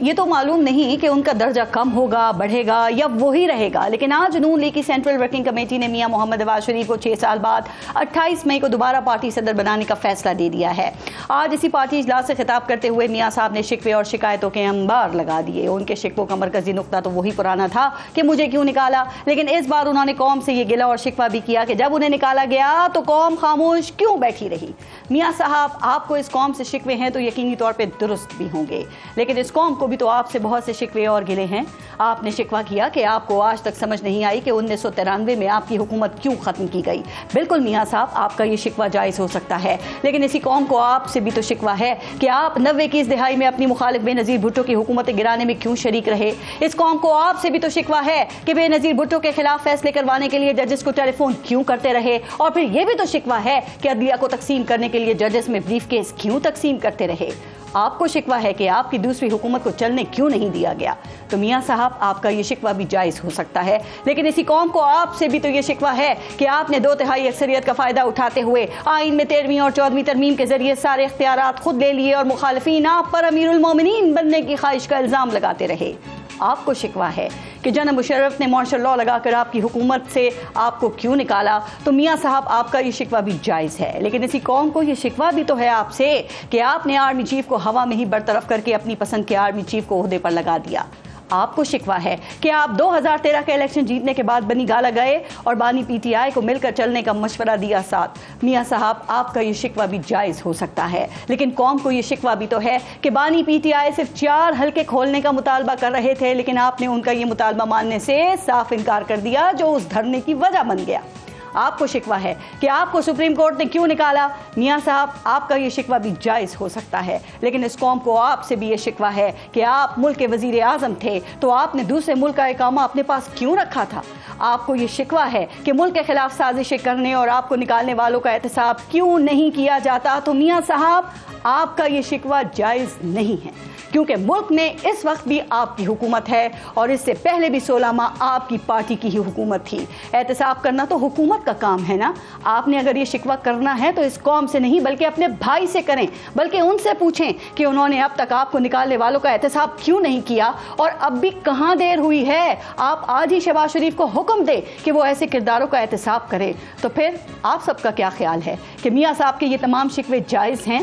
ये तो मालूम नहीं कि उनका दर्जा कम होगा, बढ़ेगा या वही रहेगा, लेकिन आज नून लीग की सेंट्रल वर्किंग कमेटी ने मियां मोहम्मद नवाज शरीफ को 6 साल बाद 28 मई को दोबारा पार्टी सदर बनाने का फैसला दे दिया है। आज इसी पार्टी इजलास से खिताब करते हुए मियां साहब ने शिकवे और शिकायतों के अंबार लगा दिए। उनके शिकवों का मरकजी नुक्ता तो वही पुराना था कि मुझे क्यों निकाला, लेकिन इस बार उन्होंने कौम से ये गिला और शिकवा भी किया कि जब उन्हें निकाला गया तो कौम खामोश क्यों बैठी रही। मियां साहब, आपको इस कौम से शिकवे हैं तो यकीनी तौर पे दुरुस्त भी होंगे, लेकिन इस कौम को भी तो आपसे बहुत से शिकवे और गिले हैं। आपने शिकवा किया कि आपको आज तक समझ नहीं आई कि 1993 में आपकी हुकूमत क्यों खत्म की गई। बिल्कुल मियां साहब, आपका ये शिकवा जायज हो सकता है, लेकिन इसी कौम को आपसे भी तो शिकवा है कि आप 90 की इस दिहाई में अपनी मुखालिफ बेनजीर भुट्टो की हुकूमत गिराने में क्यों शरीक रहे। इस कौम को आपसे भी तो शिकवा है कि बेनजीर भुट्टो के खिलाफ फैसले करवाने के लिए जजेस को टेलीफोन क्यों करते रहे, और फिर यह भी तो शिकवा है कि अदलिया को तकसीम करने के लिए जजेस में ब्रीफ केस क्यों तकसीम करते रहे। आपको शिकवा है कि आपकी दूसरी हुकूमत को चलने क्यों नहीं दिया गया। तो मियां साहब, आपका ये शिकवा भी जायज हो सकता है, लेकिन इसी कौम को आपसे भी तो ये शिकवा है कि आपने 2/3 अक्सरियत का फायदा उठाते हुए आइन में 13वीं और 14वीं तरमीम के जरिए सारे इख्तियारात खुद ले लिए और मुखालिफिन आप पर अमीरुल मोमिनीन बनने की ख्वाहिश का इल्जाम लगाते रहे। आपको शिकवा है कि जनाब मुशर्रफ ने मार्शल लॉ लगाकर आपकी हुकूमत से आपको क्यों निकाला। तो मियां साहब, आपका ये शिकवा भी जायज़ है, लेकिन इसी कौम को ये शिकवा भी तो है आपसे कि आपने आर्मी चीफ को हवा में ही बरतरफ करके अपनी पसंद के आर्मी चीफ को ओहदे पर लगा दिया। आपको शिकवा है कि आप 2013 के इलेक्शन जीतने के बाद बनी गाला गए और बानी पीटीआई को मिलकर चलने का मशवरा दिया साथ। मियां साहब, आपका ये शिकवा भी जायज हो सकता है, लेकिन कौम को ये शिकवा भी तो है कि बानी पीटीआई सिर्फ 4 हल्के खोलने का मुतालबा कर रहे थे, लेकिन आपने उनका ये मुतालबा मानने से साफ इनकार कर दिया, जो उस धरने की वजह बन गया। आपको शिकवा है कि आपको सुप्रीम कोर्ट ने क्यों निकाला। मियां साहब, आपका ये शिकवा भी जायज़ हो सकता है, लेकिन इस कौम को आपसे भी ये शिकवा है कि आप मुल्क के वजीर आजम थे तो आपने दूसरे मुल्क का इकामा अपने पास क्यों रखा था। आपको ये शिकवा है कि मुल्क के खिलाफ साजिशें करने और आपको निकालने वालों का एहतसाब क्यों नहीं किया जाता। तो मियां साहब, आपका ये शिकवा जायज़ नहीं है, क्योंकि मुल्क में इस वक्त भी आपकी हुकूमत है और इससे पहले भी 16 माह आपकी पार्टी की ही हुकूमत थी। एहतसाब करना तो हुकूमत का काम है ना। आपने अगर ये शिकवा करना है तो इस कौम से नहीं बल्कि अपने भाई से करें, बल्कि उनसे पूछें कि उन्होंने अब तक आपको निकालने वालों का एहतसाब क्यों नहीं किया, और अब भी कहाँ देर हुई है। आप आज ही शहबाज शरीफ को हुक्म दे कि वो ऐसे किरदारों का एहतसाब करे। तो फिर आप सबका क्या ख्याल है कि मियाँ साहब के ये तमाम शिकवे जायज़ हैं?